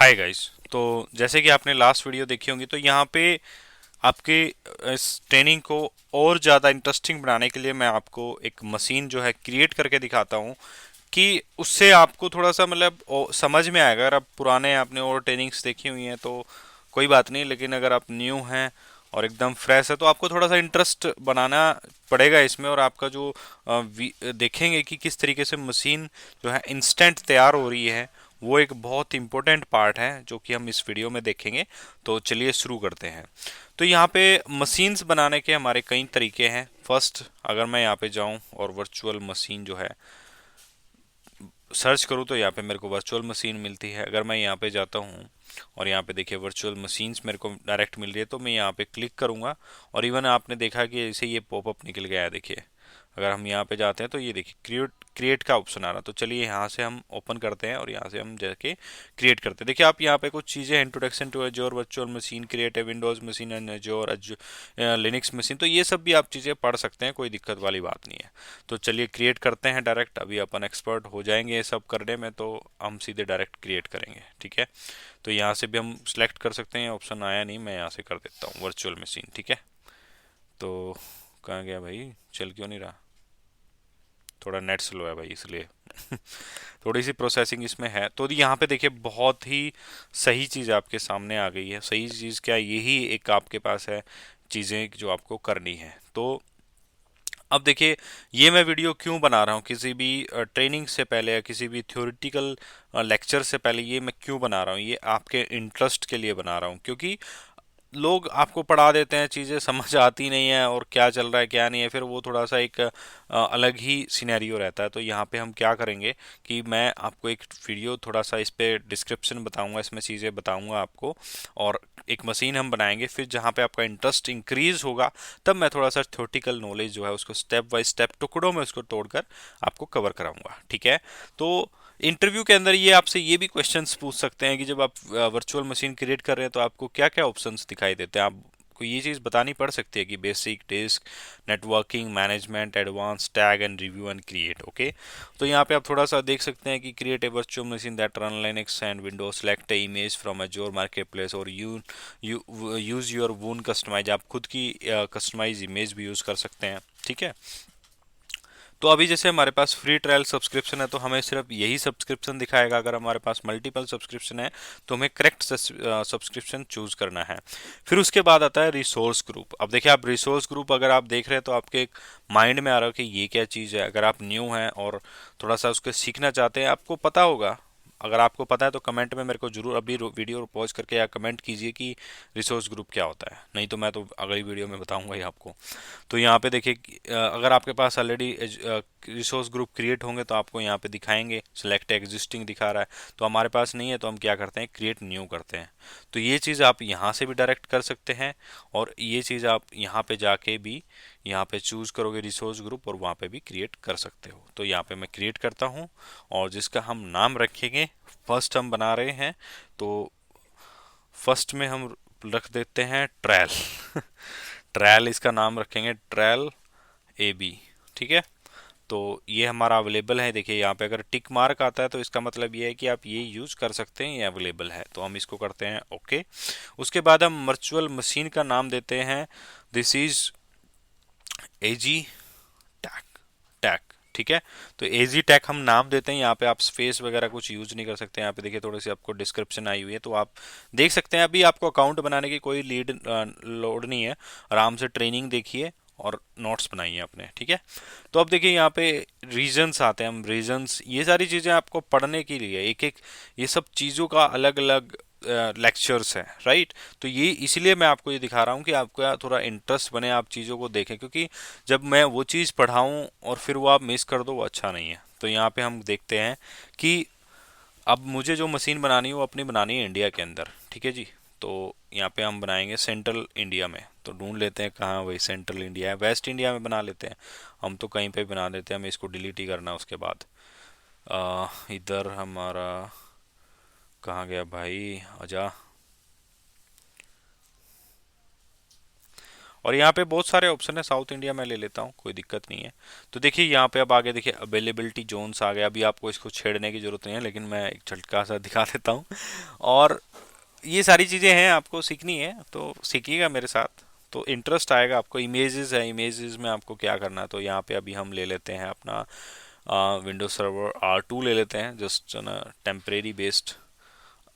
Hi guys. तो जैसे कि आपने लास्ट वीडियो देखी होंगी तो यहाँ पे आपके इस ट्रेनिंग को और ज़्यादा इंटरेस्टिंग बनाने के लिए मैं आपको एक मशीन जो है क्रिएट करके दिखाता हूँ कि उससे आपको थोड़ा सा मतलब समझ में आएगा। अगर आप पुराने आपने और ट्रेनिंग्स देखी हुई हैं तो कोई बात नहीं, लेकिन अगर आप न्यू हैं और एकदम फ्रेश है तो आपको थोड़ा सा इंटरेस्ट बनाना पड़ेगा इसमें। और आपका जो देखेंगे कि किस तरीके से मशीन जो है इंस्टेंट तैयार हो रही है, वो एक बहुत इंपॉर्टेंट पार्ट है जो कि हम इस वीडियो में देखेंगे। तो चलिए शुरू करते हैं। तो यहाँ पे मशीन्स बनाने के हमारे कई तरीके हैं। फर्स्ट, अगर मैं यहाँ पे जाऊँ और वर्चुअल मशीन जो है सर्च करूँ तो यहाँ पे मेरे को वर्चुअल मशीन मिलती है। अगर मैं यहाँ पे जाता हूँ और यहाँ पे देखिए वर्चुअल मशीन्स मेरे को डायरेक्ट मिल रही है, तो मैं यहाँ पे क्लिक करूँगा और इवन आपने देखा कि ऐसे ये पॉपअप निकल गया है। देखिए अगर हम यहाँ पे जाते हैं तो ये देखिए क्रिएट क्रिएट का ऑप्शन आ रहा है। तो चलिए यहाँ से हम ओपन करते हैं और यहाँ से हम जाके क्रिएट करते हैं। देखिए आप यहाँ पे कुछ चीज़ें, introduction to Azure virtual machine, create a Windows machine and Azure Linux machine, तो ये सब भी आप चीज़ें पढ़ सकते हैं, कोई दिक्कत वाली बात नहीं है। तो चलिए क्रिएट करते हैं डायरेक्ट। अभी अपन एक्सपर्ट हो जाएंगे ये सब करने में, तो हम सीधे डायरेक्ट क्रिएट करेंगे। ठीक है, तो यहाँ से भी हम सिलेक्ट कर सकते हैं। ऑप्शन आया नहीं, मैं यहाँ से कर देता हूँ वर्चुअल मशीन। ठीक है, तो कहाँ गया भाई, चल क्यों नहीं रहा? थोड़ा नेट स्लो है भाई इसलिए थोड़ी सी प्रोसेसिंग इसमें है। तो यहाँ पे देखिए बहुत ही सही चीज़ आपके सामने आ गई है। सही चीज़ क्या, यही एक आपके पास है चीज़ें जो आपको करनी है। तो अब देखिए ये मैं वीडियो क्यों बना रहा हूँ, किसी भी ट्रेनिंग से पहले या किसी भी थ्योरेटिकल लेक्चर से पहले ये मैं क्यों बना रहा हूँ, ये आपके इंटरेस्ट के लिए बना रहा हूँ। क्योंकि लोग आपको पढ़ा देते हैं, चीज़ें समझ आती नहीं है और क्या चल रहा है क्या नहीं है, फिर वो थोड़ा सा एक अलग ही सिनेरियो रहता है। तो यहाँ पे हम क्या करेंगे कि मैं आपको एक वीडियो थोड़ा सा इस पे डिस्क्रिप्शन बताऊंगा, इसमें चीज़ें बताऊंगा आपको, और एक मशीन हम बनाएंगे। फिर जहाँ पे आपका इंटरेस्ट इंक्रीज होगा तब मैं थोड़ा सा थ्योरेटिकल नॉलेज जो है उसको स्टेप बाय स्टेप टुकड़ों में उसको तोड़कर आपको कवर कराऊंगा। ठीक है, तो इंटरव्यू के अंदर ये आपसे ये भी क्वेश्चंस पूछ सकते हैं कि जब आप वर्चुअल मशीन क्रिएट कर रहे हैं तो आपको क्या क्या ऑप्शंस दिखाई देते हैं। आपको ये चीज़ बतानी पड़ सकती है कि basic, disk, networking, management, advance, tag and review and create. Okay, तो यहाँ पे आप थोड़ा सा देख सकते हैं कि create a virtual machine that run Linux and Windows, select A image from azure market place और यू यूज़ योर वून कस्टमाइज। आप खुद की कस्टमाइज इमेज भी यूज़ कर सकते हैं। ठीक है, तो अभी जैसे हमारे पास फ्री ट्रायल सब्सक्रिप्शन है तो हमें सिर्फ यही सब्सक्रिप्शन दिखाएगा। अगर हमारे पास मल्टीपल सब्सक्रिप्शन है तो हमें करेक्ट सब्सक्रिप्शन चूज करना है। फिर उसके बाद आता है रिसोर्स ग्रुप। अब देखिए आप रिसोर्स ग्रुप अगर आप देख रहे हैं तो आपके माइंड में आ रहा हो कि ये क्या चीज़ है। अगर आप न्यू हैं और थोड़ा सा उसको सीखना चाहते हैं, आपको पता होगा। अगर आपको पता है तो कमेंट में मेरे को जरूर अभी वीडियो पॉज करके या कमेंट कीजिए कि रिसोर्स ग्रुप क्या होता है। नहीं तो मैं तो अगली वीडियो में बताऊंगा ही आपको। तो यहाँ पे देखिए अगर आपके पास ऑलरेडी रिसोर्स ग्रुप क्रिएट होंगे तो आपको यहाँ पे दिखाएंगे, सिलेक्ट एग्जिस्टिंग दिखा रहा है। तो हमारे पास नहीं है तो हम क्या करते हैं, क्रिएट न्यू करते हैं। तो ये चीज़ आप यहाँ से भी डायरेक्ट कर सकते हैं और ये चीज़ आप यहाँ पे जाके भी यहाँ पे चूज करोगे रिसोर्स ग्रुप और वहाँ पे भी क्रिएट कर सकते हो। तो यहाँ पे मैं क्रिएट करता हूँ और जिसका हम नाम रखेंगे, फर्स्ट हम बना रहे हैं तो फर्स्ट में हम रख देते हैं ट्रायल ट्रायल इसका नाम रखेंगे, ट्रायल ए बी। ठीक है, तो ये हमारा अवेलेबल है। देखिए यहाँ पे अगर टिक मार्क आता है तो इसका मतलब ये है कि आप ये यूज़ कर सकते हैं, ये अवेलेबल है। तो हम इसको करते हैं ओके। उसके बाद हम वर्चुअल मशीन का नाम देते हैं, दिस इज एजी टैक टैक। ठीक है, तो एजी टैक हम नाम देते हैं। यहाँ पे आप स्पेस वगैरह कुछ यूज नहीं कर सकते। यहाँ पे देखिए थोड़ी सी आपको डिस्क्रिप्शन आई हुई है तो आप देख सकते हैं। अभी आपको अकाउंट बनाने की कोई लीड लोड नहीं है, आराम से ट्रेनिंग देखिए और नोट्स बनाइए अपने। ठीक है, तो अब देखिए यहाँ पे रीजन्स आते हैं। हम रीजन्स, ये सारी चीज़ें आपको पढ़ने के लिए एक एक ये सब चीज़ों का अलग अलग लेक्चर्स हैं, राइट। तो ये इसीलिए मैं आपको ये दिखा रहा हूँ कि आपका थोड़ा इंटरेस्ट बने, आप चीज़ों को देखें। क्योंकि जब मैं वो चीज़ पढ़ाऊँ और फिर वो आप मिस कर दो, वो अच्छा नहीं है। तो यहाँ पे हम देखते हैं कि अब मुझे जो मशीन बनानी है वो अपनी बनानी है इंडिया के अंदर। ठीक है जी, तो यहाँ पे हम बनाएंगे सेंट्रल इंडिया में। तो ढूंढ लेते हैं कहाँ, वही सेंट्रल इंडिया है, वेस्ट इंडिया में बना लेते हैं। हम तो कहीं पे बना देते हैं, हमें इसको डिलीट ही करना है। उसके बाद इधर हमारा कहाँ गया भाई, आजा। और यहाँ पे बहुत सारे ऑप्शन है, साउथ इंडिया में ले लेता हूँ, कोई दिक्कत नहीं है। तो देखिए यहाँ पे अब आगे देखिए अवेलेबिलिटी जोन्स आ गया। अभी आपको इसको छेड़ने की जरूरत नहीं है, लेकिन मैं एक झटका सा दिखा देता हूँ। और ये सारी चीज़ें हैं, आपको सीखनी है तो सीखिएगा मेरे साथ, तो इंटरेस्ट आएगा आपको। इमेजेस है, इमेजेस में आपको क्या करना है, तो यहाँ पे अभी हम ले लेते हैं अपना विंडोज सर्वर R2 ले लेते हैं, जस्ट ना टेम्परेरी बेस्ड।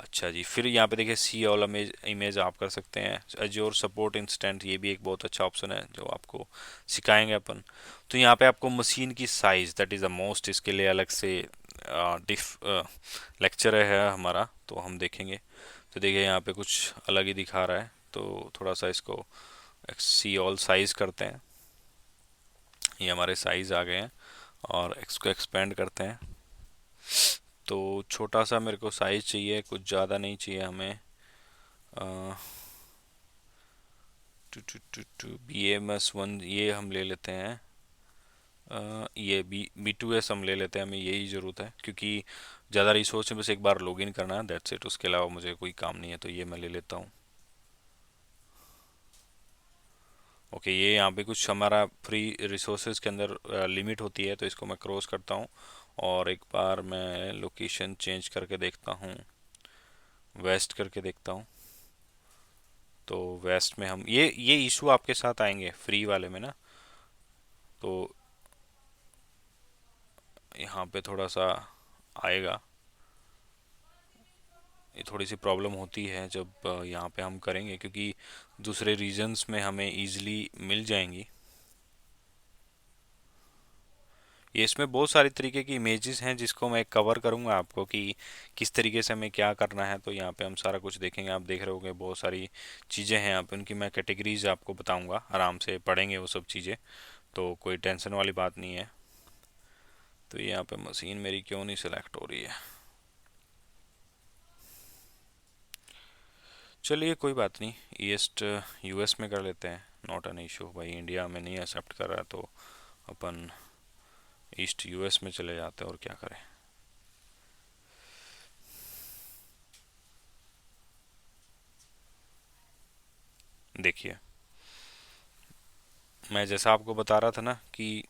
अच्छा जी, फिर यहाँ पे देखिए सी ऑल इमेज इमेज आप कर सकते हैं। एज्योर सपोर्ट इंस्टेंट, ये भी एक बहुत अच्छा ऑप्शन है जो आपको सिखाएंगे अपन। तो यहाँ पे आपको मशीन की size, that is the most, इसके लिए अलग से डिफ लेक्चर है हमारा, तो हम देखेंगे। तो देखिए यहाँ पे कुछ अलग ही दिखा रहा है, तो थोड़ा सा इसको सी ऑल साइज़ करते हैं। ये हमारे साइज़ आ गए हैं, और इसको एक्सपेंड करते हैं। तो छोटा सा मेरे को साइज़ चाहिए, कुछ ज़्यादा नहीं चाहिए हमें। BMS1 ये हम ले लेते हैं। ये B2S हम ले लेते हैं, हमें यही ज़रूरत है क्योंकि ज़्यादा रिसोर्स है, बस एक बार लॉगिन करना है, दैट्स इट। उसके अलावा मुझे कोई काम नहीं है, तो ये मैं ले लेता हूँ। ओके, ये यहाँ पे कुछ हमारा फ्री रिसोर्सेज के अंदर लिमिट होती है, तो इसको मैं क्रॉस करता हूँ। और एक बार मैं लोकेशन चेंज करके देखता हूँ, वेस्ट करके देखता हूँ। तो वेस्ट में हम ये इशू आपके साथ आएंगे फ्री वाले में ना, तो यहाँ पे थोड़ा सा आएगा। ये थोड़ी सी प्रॉब्लम होती है जब यहाँ पे हम करेंगे, क्योंकि दूसरे रीजन्स में हमें इजीली मिल जाएंगी। ये इसमें बहुत सारी तरीके की इमेजेस हैं जिसको मैं कवर करूँगा आपको कि किस तरीके से हमें क्या करना है। तो यहाँ पे हम सारा कुछ देखेंगे, आप देख रहे होंगे बहुत सारी चीज़ें हैं यहाँ पे, उनकी मैं कैटेगरीज आपको बताऊँगा, आराम से पढ़ेंगे वो सब चीज़ें, तो कोई टेंशन वाली बात नहीं है। तो यहाँ पे मशीन मेरी क्यों नहीं सिलेक्ट हो रही है, चलिए कोई बात नहीं, ईस्ट US में कर लेते हैं, नॉट एन इशू। भाई इंडिया में नहीं एक्सेप्ट कर रहा है, तो अपन ईस्ट US में चले जाते हैं, और क्या करें। देखिए मैं जैसा आपको बता रहा था ना कि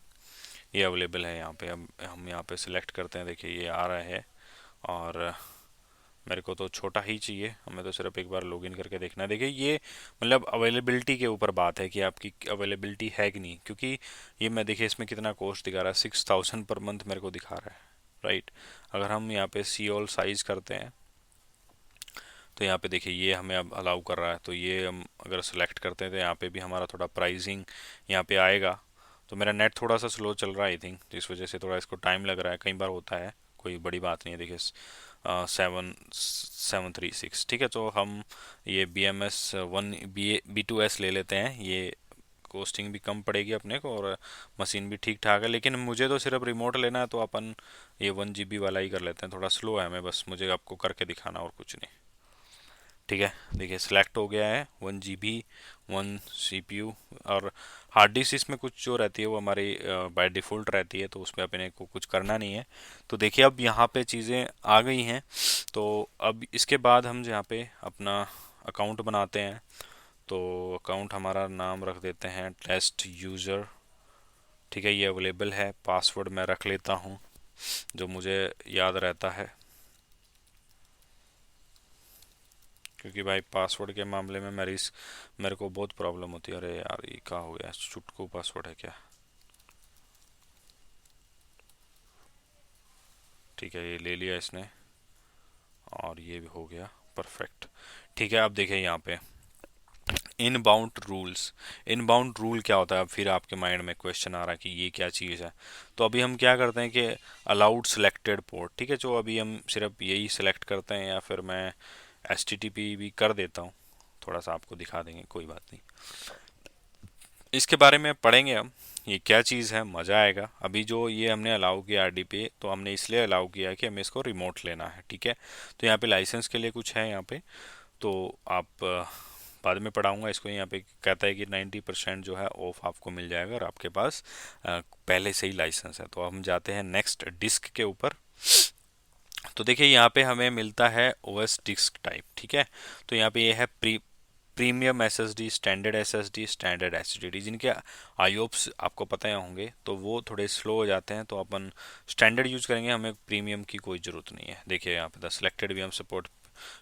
ये अवेलेबल है यहाँ पे। अब हम यहाँ पे सिलेक्ट करते हैं, देखिए ये आ रहा है। और मेरे को तो छोटा ही चाहिए, हमें तो सिर्फ एक बार लॉगिन करके देखना है। देखिए ये मतलब अवेलेबिलिटी के ऊपर बात है कि आपकी अवेलेबिलिटी है कि नहीं, क्योंकि ये मैं देखिए इसमें कितना कॉस्ट दिखा रहा है, 6000 पर मंथ मेरे को दिखा रहा है, राइट। अगर हम यहाँ पे सी ऑल साइज करते हैं, तो यहाँ पे देखिए ये हमें अब अलाउ कर रहा है, तो ये हम अगर सेलेक्ट करते हैं तो यहाँ पे भी हमारा थोड़ा प्राइसिंग यहाँ पे आएगा। तो मेरा नेट थोड़ा सा स्लो चल रहा है आई थिंक, जिस वजह से थोड़ा इसको टाइम लग रहा है, कई बार होता है, कोई बड़ी बात नहीं है। देखिए 7736, ठीक है। तो हम ये BMS1 B2S ले लेते हैं, ये कोस्टिंग भी कम पड़ेगी अपने को, और मशीन भी ठीक ठाक है। लेकिन मुझे तो सिर्फ रिमोट लेना है, तो अपन ये 1 GB वाला ही कर लेते हैं, थोड़ा स्लो है, मैं बस मुझे आपको करके दिखाना और कुछ नहीं। ठीक है, देखिए सिलेक्ट हो गया है 1 GB 1 CPU। और हार्ड डिस्क इसमें कुछ जो रहती है वो हमारी बाय डिफ़ॉल्ट रहती है, तो उसमें अपने को कुछ करना नहीं है। तो देखिए अब यहाँ पे चीज़ें आ गई हैं। तो अब इसके बाद हम यहाँ पे अपना अकाउंट बनाते हैं। तो अकाउंट हमारा नाम रख देते हैं टेस्ट यूज़र, ठीक है। ये अवेलेबल है, पासवर्ड मैं रख लेता हूँ जो मुझे याद रहता है, क्योंकि भाई पासवर्ड के मामले में मेरे को बहुत प्रॉब्लम होती है। अरे यार ये क्या हो गया, चुटकू पासवर्ड है क्या। ठीक है, ये ले लिया इसने, और ये भी हो गया, परफेक्ट। ठीक है, अब देखिए यहाँ पे इनबाउंड रूल्स। इनबाउंड रूल क्या होता है, अब फिर आपके माइंड में क्वेश्चन आ रहा है कि ये क्या चीज़ है। तो अभी हम क्या करते हैं कि अलाउड सिलेक्टेड पोर्ट, ठीक है, जो अभी हम सिर्फ यही सिलेक्ट करते हैं, या फिर मैं HTTP भी कर देता हूँ, थोड़ा सा आपको दिखा देंगे, कोई बात नहीं। इसके बारे में पढ़ेंगे हम, ये क्या चीज़ है, मज़ा आएगा। अभी जो ये हमने अलाउ किया RDP, तो हमने इसलिए अलाउ किया है कि हमें इसको रिमोट लेना है, ठीक है। तो यहाँ पे लाइसेंस के लिए कुछ है यहाँ पे, तो आप बाद में पढ़ाऊँगा इसको। यहाँ पे कहता है कि 90% जो है ऑफ आपको मिल जाएगा अगर आपके पास पहले से ही लाइसेंस है। तो हम जाते हैं नेक्स्ट डिस्क के ऊपर। तो देखिए यहाँ पे हमें मिलता है OS डिस्क टाइप, ठीक है। तो यहाँ पे ये है premium SSD, standard SSD, standard HDD, जिनके आईओप्स आपको पता ही होंगे तो वो थोड़े स्लो हो जाते हैं, तो अपन स्टैंडर्ड यूज़ करेंगे, हमें प्रीमियम की कोई ज़रूरत नहीं है। देखिए यहाँ पे the selected V M support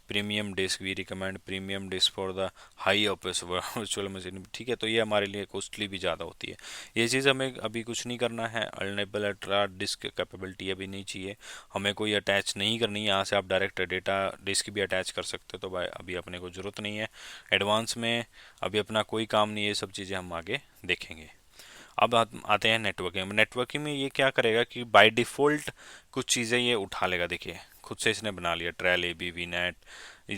premium disk, we recommend premium disk for the high ऑपरेस वर्चुअल मशीन। ठीक है, तो ये हमारे लिए कॉस्टली भी ज़्यादा होती है। ये चीज़ हमें अभी कुछ नहीं करना है। अनलेबल अल्ट्रा डिस्क कैपेबिलिटी अभी नहीं चाहिए, हमें कोई अटैच नहीं करनी है। यहाँ से आप डायरेक्ट डेटा डिस्क भी अटैच कर सकते हो, तो भाई अभी अपने को ज़रूरत नहीं है। एडवांस में अभी अपना कोई काम नहीं है, ये सब चीज़ें हम आगे देखेंगे। अब आते हैं नेटवर्किंग। नेटवर्किंग में ये क्या करेगा कि बाय डिफ़ॉल्ट कुछ चीज़ें ये उठा लेगा। देखिए खुद से इसने बना लिया, trail, A B V net,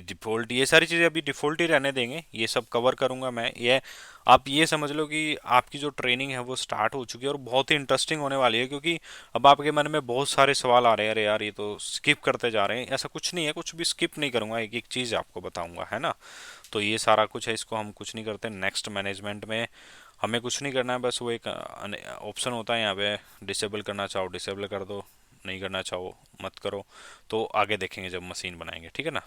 default, ये सारी चीज़ें अभी डिफ़ॉल्ट ही रहने देंगे, ये सब कवर करूँगा मैं। ये आप ये समझ लो कि आपकी जो ट्रेनिंग है वो स्टार्ट हो चुकी है और बहुत ही इंटरेस्टिंग होने वाली है, क्योंकि अब आपके मन में बहुत सारे सवाल आ रहे हैं, अरे यार ये तो स्किप करते जा रहे हैं। ऐसा कुछ नहीं है, कुछ भी स्किप नहीं करूँगा, एक एक चीज़ आपको बताऊँगा, है ना। तो ये सारा कुछ है, इसको हम कुछ नहीं करते। नेक्स्ट मैनेजमेंट में हमें कुछ नहीं करना है, बस वो एक ऑप्शन होता है यहाँ पे, डिसेबल करना चाहो डिसेबल कर दो, नहीं करना चाहो मत करो। तो आगे देखेंगे जब मशीन बनाएंगे, ठीक है ना।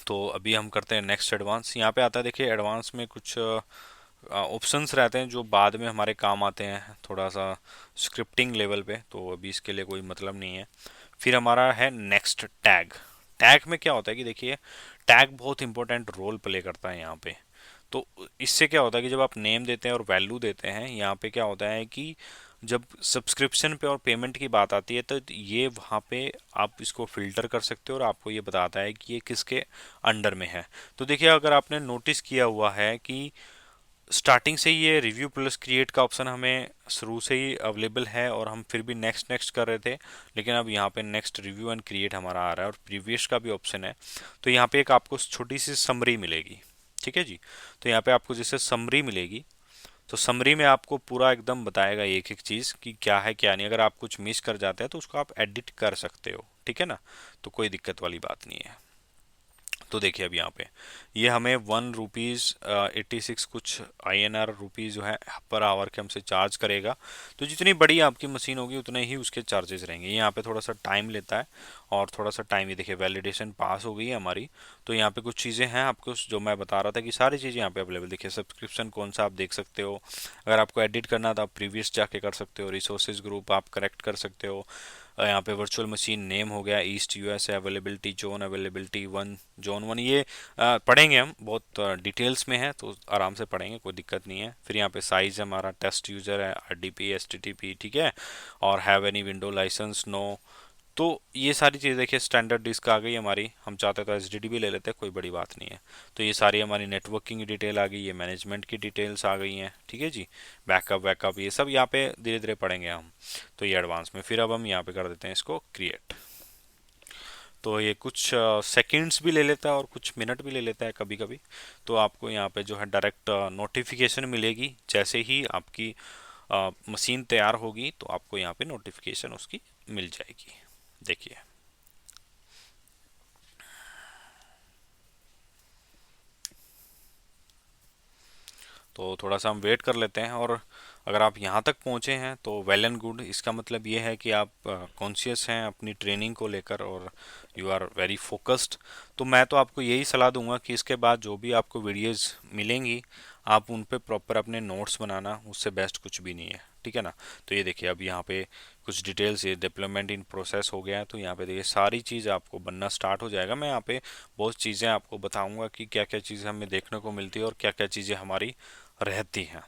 तो अभी हम करते हैं नेक्स्ट एडवांस। यहाँ पे आता है, देखिए एडवांस में कुछ ऑप्शंस रहते हैं जो बाद में हमारे काम आते हैं, थोड़ा सा स्क्रिप्टिंग लेवल पे, तो अभी इसके लिए कोई मतलब नहीं है। फिर हमारा है नेक्स्ट टैग। टैग में क्या होता है कि देखिए टैग बहुत इंपॉर्टेंट रोल प्ले करता है यहाँ पे। तो इससे क्या होता है कि जब आप नेम देते हैं और वैल्यू देते हैं, यहाँ पे क्या होता है कि जब सब्सक्रिप्शन पे और पेमेंट की बात आती है, तो ये वहाँ पे आप इसको फिल्टर कर सकते हो और आपको ये बताता है कि ये किसके अंडर में है। तो देखिए अगर आपने नोटिस किया हुआ है कि स्टार्टिंग से ही ये रिव्यू प्लस क्रिएट का ऑप्शन हमें शुरू से ही अवेलेबल है और हम फिर भी नेक्स्ट नेक्स्ट कर रहे थे, लेकिन अब यहाँ पे नेक्स्ट रिव्यू एंड क्रिएट हमारा आ रहा है और प्रीवियस का भी ऑप्शन है। तो यहाँ पे एक आपको छोटी सी समरी मिलेगी, ठीक है जी। तो यहाँ पे आपको जैसे समरी मिलेगी, तो समरी में आपको पूरा एकदम बताएगा एक एक चीज़ कि क्या है क्या नहीं। अगर आप कुछ मिस कर जाते हैं तो उसको आप एडिट कर सकते हो, ठीक है ना। तो कोई दिक्कत वाली बात नहीं है। तो देखिए अब यहाँ पे ये हमें 1 रुपीज़ 86 कुछ INR रुपीज़ जो है पर आवर के हमसे चार्ज करेगा। तो जितनी बड़ी आपकी मशीन होगी उतने ही उसके चार्जेस रहेंगे। यहाँ पे थोड़ा सा टाइम लेता है और थोड़ा सा टाइम, ये देखिए वैलिडेशन पास हो गई है हमारी। तो यहाँ पे कुछ चीज़ें हैं आपको जो मैं बता रहा था कि सारी चीज़ें यहाँ पे अवेलेबल। देखिए सब्सक्रिप्शन कौन सा आप देख सकते हो, अगर आपको एडिट करना तो आप प्रीवियस जाके कर सकते हो, रिसोर्सेज ग्रुप आप करेक्ट कर सकते हो। यहाँ पे वर्चुअल मशीन नेम हो गया, ईस्ट यूएस है, availability zone, availability one, zone one, ये पढ़ेंगे हम, बहुत डिटेल्स में है तो आराम से पढ़ेंगे, कोई दिक्कत नहीं है। फिर यहाँ पे साइज हमारा टेस्ट यूज़र है, RDP STTP, ठीक है, और have any window license no. तो ये सारी चीज़ देखिए, स्टैंडर्ड डिस्क आ गई हमारी, हम चाहते तो SSD भी ले लेते हैं, कोई बड़ी बात नहीं है। तो ये सारी हमारी नेटवर्किंग की डिटेल आ गई, ये मैनेजमेंट की डिटेल्स आ गई हैं, ठीक है जी। बैकअप वैकअप ये सब यहाँ पे धीरे धीरे पढ़ेंगे हम। तो ये एडवांस में, फिर अब हम यहाँ पे कर देते हैं इसको क्रिएट। तो ये कुछ सेकंड्स भी ले लेता है और कुछ मिनट भी ले लेता है कभी कभी। तो आपको यहाँ पे जो है डायरेक्ट नोटिफिकेशन मिलेगी, जैसे ही आपकी मशीन तैयार होगी तो आपको यहाँ पे नोटिफिकेशन उसकी मिल जाएगी। देखिए तो थोड़ा सा हम वेट कर लेते हैं। और अगर आप यहाँ तक पहुँचे हैं तो वेल एंड गुड, इसका मतलब ये है कि आप कॉन्शियस हैं अपनी ट्रेनिंग को लेकर और यू आर वेरी फोकस्ड। तो मैं तो आपको यही सलाह दूंगा कि इसके बाद जो भी आपको वीडियोस मिलेंगी आप उन पे प्रॉपर अपने नोट्स बनाना, उससे बेस्ट कुछ भी नहीं है, ठीक है ना। तो ये देखिए अब यहाँ पे कुछ डिटेल्स, ये डेवलपमेंट इन प्रोसेस हो गया है, तो यहाँ पे देखिए सारी चीज़ आपको बनना स्टार्ट हो जाएगा। मैं यहाँ पे बहुत चीज़ें आपको बताऊंगा कि क्या क्या चीज़ें हमें देखने को मिलती है और क्या क्या चीज़ें हमारी रहती हैं।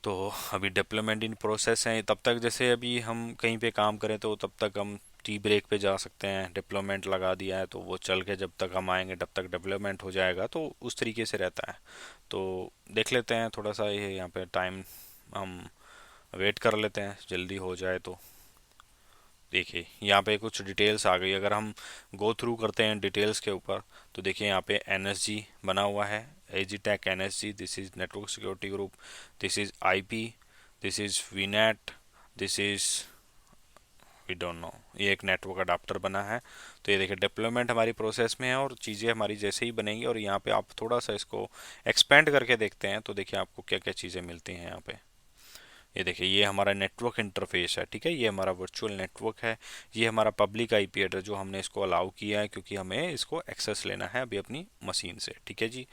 तो अभी डेवलपमेंट इन प्रोसेस है, तब तक जैसे अभी हम कहीं पे काम करें तो तब तक हम टी ब्रेक पे जा सकते हैं, डेवलपमेंट लगा दिया है तो वो चल के जब तक हम आएंगे तब तक डेवलपमेंट हो जाएगा, तो उस तरीके से रहता है। तो देख लेते हैं थोड़ा सा, ये यहाँ पे टाइम हम वेट कर लेते हैं जल्दी हो जाए तो। देखिए यहाँ पे कुछ डिटेल्स आ गई, अगर हम गो थ्रू करते हैं डिटेल्स के ऊपर तो देखिए यहाँ पे NSG बना हुआ है, AGTech NSG, this is network security group, this is IP, this is VNet, this is we don't know, ये एक नेटवर्क अडाप्टर बना है। तो ये देखिए डेवलपमेंट हमारी प्रोसेस में है और चीज़ें हमारी जैसे ही बनेंगी, और यहाँ पे आप थोड़ा सा इसको एक्सपेंड करके देखते हैं तो देखिए आपको क्या क्या चीज़ें मिलती हैं यहाँ पे। ये देखिए ये हमारा नेटवर्क इंटरफेस है, ठीक है, ये हमारा वर्चुअल नेटवर्क है, ये हमारा पब्लिक आईपी एड्रेस जो हमने इसको अलाउ किया है क्योंकि हमें इसको एक्सेस लेना है अभी अपनी मशीन से, ठीक है जी।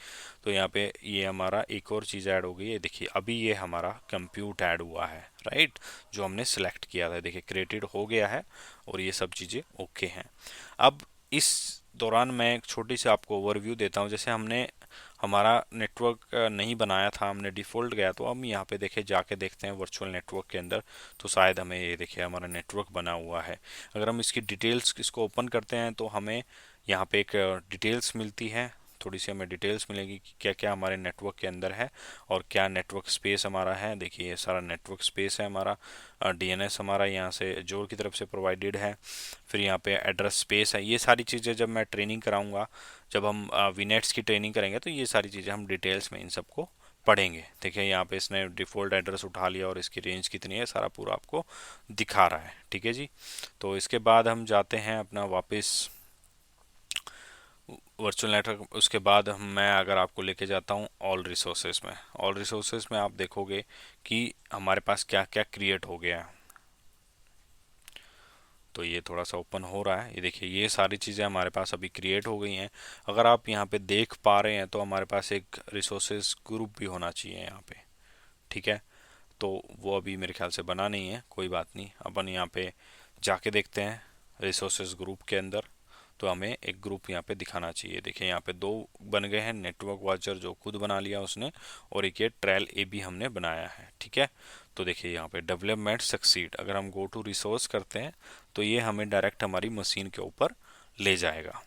तो यहाँ पे ये हमारा एक और चीज़ ऐड हो गई है, देखिए अभी ये हमारा कंप्यूट ऐड हुआ है, राइट, जो हमने सेलेक्ट किया था, देखिए क्रिएटेड हो गया है और ये सब चीज़ें ओके हैं। अब इस दौरान मैं एक छोटी सी आपको ओवरव्यू देता हूँ। जैसे हमने हमारा नेटवर्क नहीं बनाया था, हमने डिफ़ॉल्ट गया, तो हम यहाँ पे देखे जाके देखते हैं वर्चुअल नेटवर्क के अंदर, तो शायद हमें ये देखिए हमारा नेटवर्क बना हुआ है। अगर हम इसकी डिटेल्स इसको ओपन करते हैं तो हमें यहाँ पे एक डिटेल्स मिलती है, थोड़ी सी हमें डिटेल्स मिलेगी कि क्या क्या हमारे नेटवर्क के अंदर है और क्या नेटवर्क स्पेस हमारा है। देखिए ये सारा नेटवर्क स्पेस है हमारा, डीएनएस हमारा यहाँ से जोर की तरफ से प्रोवाइडेड है, फिर यहाँ पे एड्रेस स्पेस है। ये सारी चीज़ें जब मैं ट्रेनिंग कराऊंगा, जब हम वीनेट्स की ट्रेनिंग करेंगे, तो ये सारी चीज़ें हम डिटेल्स में इन सबको पढ़ेंगे। देखिए यहाँ पे इसने डिफ़ॉल्ट एड्रेस उठा लिया और इसकी रेंज कितनी है सारा पूरा आपको दिखा रहा है, ठीक है जी। तो इसके बाद हम जाते हैं अपना वापस वर्चुअल नेटवर्क। उसके बाद मैं अगर आपको लेके जाता हूँ ऑल रिसोर्सेज में, ऑल रिसोर्सेज में आप देखोगे कि हमारे पास क्या क्या क्रिएट हो गया है। तो ये थोड़ा सा ओपन हो रहा है, ये देखिए ये सारी चीज़ें हमारे पास अभी क्रिएट हो गई हैं। अगर आप यहाँ पे देख पा रहे हैं तो हमारे पास एक रिसोर्सेज ग्रुप भी होना चाहिए यहाँ पे, ठीक है। तो वो अभी मेरे ख्याल से बना नहीं है, कोई बात नहीं, अपन यहाँ पे जाके देखते हैं रिसोर्सेज ग्रुप के अंदर। तो हमें एक ग्रुप यहाँ पे दिखाना चाहिए। देखिए यहाँ पे दो बन गए हैं, नेटवर्क वॉचर जो खुद बना लिया उसने, और एक ये ट्रायल ए भी हमने बनाया है, ठीक है। तो देखिए यहाँ पे डेवलपमेंट सक्सीड, अगर हम गो टू रिसोर्स करते हैं तो ये हमें डायरेक्ट हमारी मशीन के ऊपर ले जाएगा।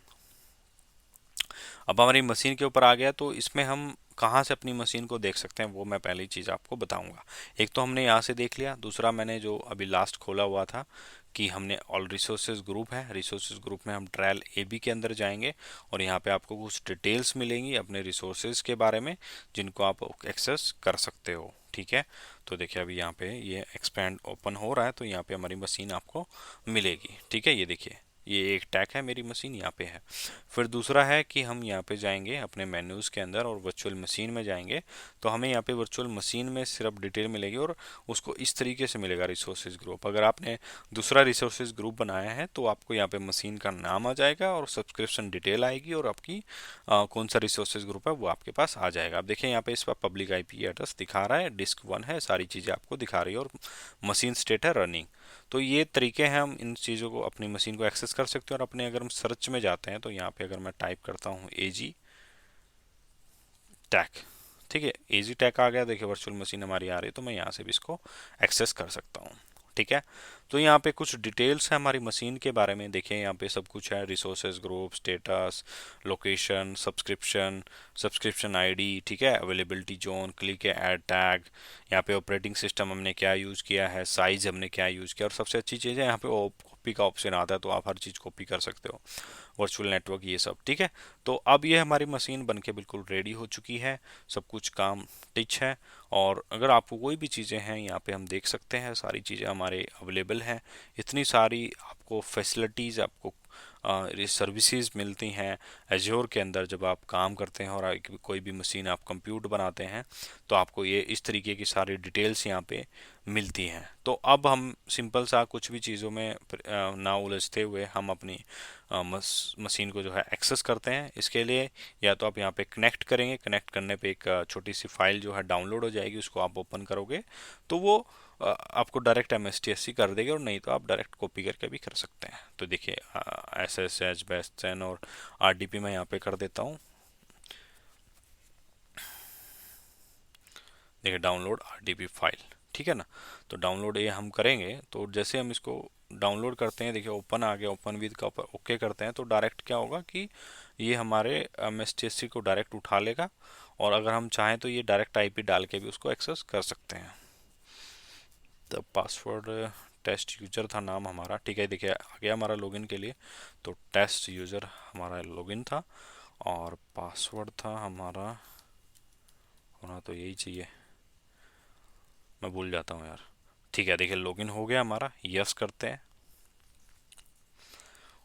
अब हमारी मशीन के ऊपर आ गया, तो इसमें हम कहाँ से अपनी मशीन को देख सकते हैं वो मैं पहली चीज़ आपको बताऊंगा। एक तो हमने यहाँ से देख लिया, दूसरा मैंने जो अभी लास्ट खोला हुआ था कि हमने ऑल रिसोर्सेज ग्रुप है, रिसोर्सेज ग्रुप में हम ट्रायल ए बी के अंदर जाएंगे और यहाँ पे आपको कुछ डिटेल्स मिलेंगी अपने रिसोर्सेज के बारे में जिनको आप एक्सेस कर सकते हो, ठीक है। तो देखिए अभी यहाँ पे ये एक्सपैंड ओपन हो रहा है, तो यहाँ पे हमारी मशीन आपको मिलेगी, ठीक है। ये देखिए ये एक टैग है, मेरी मशीन यहाँ पे है। फिर दूसरा है कि हम यहाँ पे जाएंगे अपने मेन्यूज़ के अंदर और वर्चुअल मशीन में जाएंगे, तो हमें यहाँ पे वर्चुअल मशीन में सिर्फ डिटेल मिलेगी और उसको इस तरीके से मिलेगा रिसोर्सेज ग्रुप। अगर आपने दूसरा रिसोर्सेज ग्रुप बनाया है तो आपको यहाँ पे मशीन का नाम आ जाएगा और सब्सक्रिप्शन डिटेल आएगी और आपकी कौन सा रिसोर्सेज ग्रुप है वो आपके पास आ जाएगा। आप देखिए यहाँ पे इस पर पब्लिक आईपी एड्रेस दिखा रहा है, डिस्क 1 है, सारी चीज़ें आपको दिखा रही है और मशीन स्टेट है रनिंग। तो ये तरीके हैं, हम इन चीज़ों को अपनी मशीन को एक्सेस कर सकते हैं। और अपने अगर हम सर्च में जाते हैं तो यहाँ पे अगर मैं टाइप करता हूँ एजी टैक, ठीक है, एजी टैक आ गया, देखिए वर्चुअल मशीन हमारी आ रही है, तो मैं यहाँ से भी इसको एक्सेस कर सकता हूँ, ठीक है। तो यहाँ पे कुछ डिटेल्स है हमारी मशीन के बारे में, देखिए यहाँ पे सब कुछ है, resources group, status, location, subscription, subscription ID, ठीक है, अवेलेबिलिटी जोन, क्लिक है, ऐड टैग, यहाँ पे ऑपरेटिंग सिस्टम हमने क्या यूज़ किया है, साइज हमने क्या यूज़ किया, और सबसे अच्छी चीज़ है यहाँ पे कॉपी का ऑप्शन आता है, तो आप हर चीज़ कॉपी कर सकते हो, वर्चुअल नेटवर्क ये सब, ठीक है। तो अब ये हमारी मशीन बनके बिल्कुल रेडी हो चुकी है, सब कुछ काम टिच है। और अगर आपको कोई भी चीज़ें हैं यहाँ पे हम देख सकते हैं, सारी चीज़ें हमारे अवेलेबल हैं, इतनी सारी आपको फैसिलिटीज़, आपको सर्विसेज मिलती हैं एज्योर के अंदर। जब आप काम करते हैं और कोई भी मशीन आप कंप्यूट बनाते हैं तो आपको ये इस तरीके की सारी डिटेल्स यहाँ पे मिलती हैं। तो अब हम सिंपल सा कुछ भी चीज़ों में ना उलझते हुए हम अपनी मशीन को जो है एक्सेस करते हैं। इसके लिए या तो आप यहाँ पे कनेक्ट करेंगे, कनेक्ट करने पे एक छोटी सी फाइल जो है डाउनलोड हो जाएगी, उसको आप ओपन करोगे तो वो आपको डायरेक्ट MSTSC कर देगी, और नहीं तो आप डायरेक्ट कॉपी करके भी कर सकते हैं। तो देखिए SSH बेस्टन और RDP मैं यहाँ पे कर देता हूँ, देखिए डाउनलोड RDP फाइल, ठीक है ना। तो डाउनलोड ये हम करेंगे, तो जैसे हम इसको डाउनलोड करते हैं, देखिए ओपन आ गया, ओपन विद का ऊपर ओके करते हैं तो डायरेक्ट क्या होगा कि ये हमारे MSTSC को डायरेक्ट उठा लेगा, और अगर हम चाहें तो ये डायरेक्ट IP डाल के भी उसको एक्सेस कर सकते हैं। तो पासवर्ड टेस्ट यूजर था नाम हमारा, ठीक है, देखिए आ गया हमारा लॉगिन के लिए, तो टेस्ट यूजर हमारा लॉगिन था और पासवर्ड था हमारा, होना तो यही चाहिए, मैं भूल जाता हूँ यार। ठीक है, देखिए लॉगिन हो गया हमारा, यस करते हैं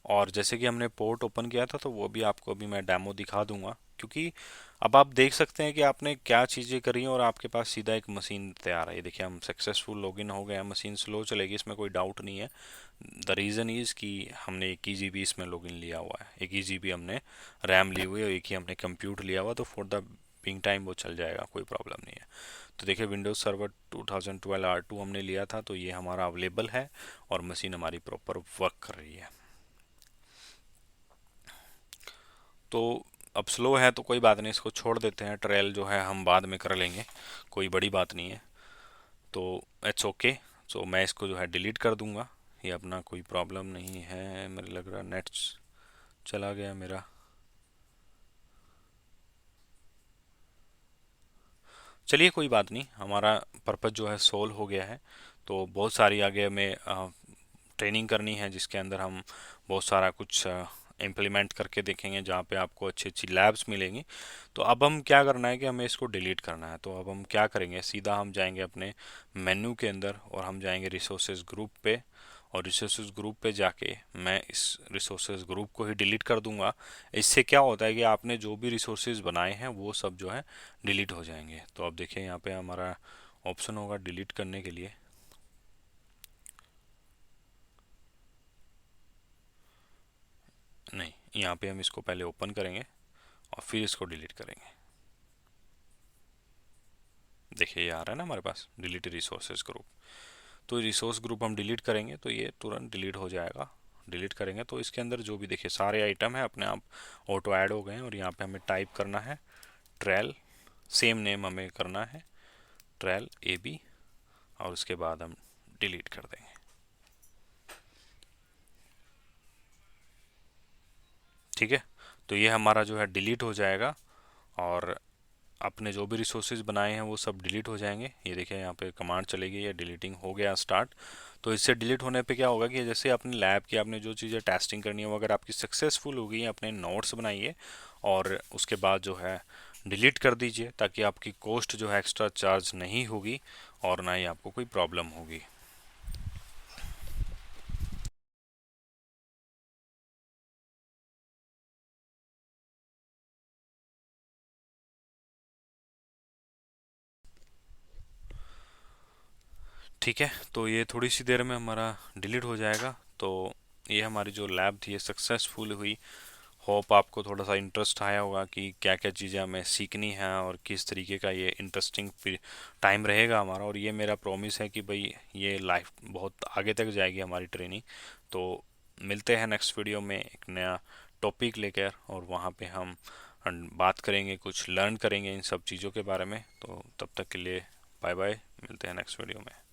और जैसे कि हमने पोर्ट ओपन किया था तो वो भी आपको अभी मैं डेमो दिखा दूंगा, क्योंकि अब आप देख सकते हैं कि आपने क्या चीज़ें करी हैं और आपके पास सीधा एक मशीन तैयार है। ये देखिए हम सक्सेसफुल लॉगिन हो गए हैं। मशीन स्लो चलेगी, इसमें कोई डाउट नहीं है। द रीज़न इज़ कि हमने 1 GB इसमें लॉगिन लिया हुआ है, 1 GB हमने रैम ली हुई है और एक ही हमने कंप्यूट लिया हुआ, तो फॉर द बिंग टाइम वो चल जाएगा, कोई प्रॉब्लम नहीं है। तो देखिए विंडोज़ सर्वर 2012 R2 हमने लिया था, तो ये हमारा अवेलेबल है और मशीन हमारी प्रॉपर वर्क कर रही है। तो अब स्लो है तो कोई बात नहीं, इसको छोड़ देते हैं। ट्रायल जो है हम बाद में कर लेंगे, कोई बड़ी बात नहीं है। तो इट्स ओके। सो मैं इसको जो है डिलीट कर दूंगा, ये अपना कोई प्रॉब्लम नहीं है। मेरे लग रहा नेट चला गया मेरा। चलिए कोई बात नहीं, हमारा पर्पज़ जो है सोल्व हो गया है। तो बहुत सारी आगे हमें ट्रेनिंग करनी है, जिसके अंदर हम बहुत सारा कुछ इम्प्लीमेंट करके देखेंगे, जहाँ पे आपको अच्छी अच्छी लैब्स मिलेंगी। तो अब हम क्या करना है कि हमें इसको डिलीट करना है। तो अब हम क्या करेंगे, सीधा हम जाएंगे अपने मेन्यू के अंदर और हम जाएंगे रिसोर्सेज ग्रुप पे, और रिसोर्सेज ग्रुप पे जाके मैं इस रिसोर्सेज ग्रुप को ही डिलीट कर दूंगा। इससे क्या होता है कि आपने जो भी रिसोर्सेज बनाए हैं वो सब जो है डिलीट हो जाएंगे। तो अब देखिए यहाँ पे हमारा ऑप्शन होगा डिलीट करने के लिए। नहीं, यहाँ पे हम इसको पहले ओपन करेंगे और फिर इसको डिलीट करेंगे। देखिए ये आ रहा है ना हमारे पास डिलीट रिसोर्सेज ग्रुप। तो रिसोर्स ग्रुप हम डिलीट करेंगे तो ये तुरंत डिलीट हो जाएगा। डिलीट करेंगे तो इसके अंदर जो भी देखिए सारे आइटम है अपने आप ऑटो ऐड हो गए हैं। और यहाँ पे हमें टाइप करना है ट्रेल, सेम नेम हमें करना है ट्रेल AB, और उसके बाद हम डिलीट कर देंगे। ठीक है, तो ये हमारा जो है डिलीट हो जाएगा और अपने जो भी रिसोर्सेज बनाए हैं वो सब डिलीट हो जाएंगे। ये देखिए यहाँ पे कमांड चलेगी, ये डिलीटिंग हो गया स्टार्ट। तो इससे डिलीट होने पे क्या होगा कि जैसे अपने लैब की आपने जो चीज़ें टेस्टिंग करनी है वो अगर आपकी सक्सेसफुल हो गई, अपने नोट्स बनाइए और उसके बाद जो है डिलीट कर दीजिए, ताकि आपकी कॉस्ट जो है एक्स्ट्रा चार्ज नहीं होगी और ना ही आपको कोई प्रॉब्लम होगी। ठीक है, तो ये थोड़ी सी देर में हमारा डिलीट हो जाएगा। तो ये हमारी जो लैब थी ये सक्सेसफुल हुई। होप आपको थोड़ा सा इंटरेस्ट आया होगा कि क्या क्या चीज़ें हमें सीखनी हैं और किस तरीके का ये इंटरेस्टिंग टाइम रहेगा हमारा। और ये मेरा प्रॉमिस है कि भाई ये लाइफ बहुत आगे तक जाएगी हमारी ट्रेनिंग। तो मिलते हैं नेक्स्ट वीडियो में एक नया टॉपिक लेकर, और वहाँ पे हम बात करेंगे, कुछ लर्न करेंगे इन सब चीज़ों के बारे में। तो तब तक के लिए बाय बाय, मिलते हैं नेक्स्ट वीडियो में।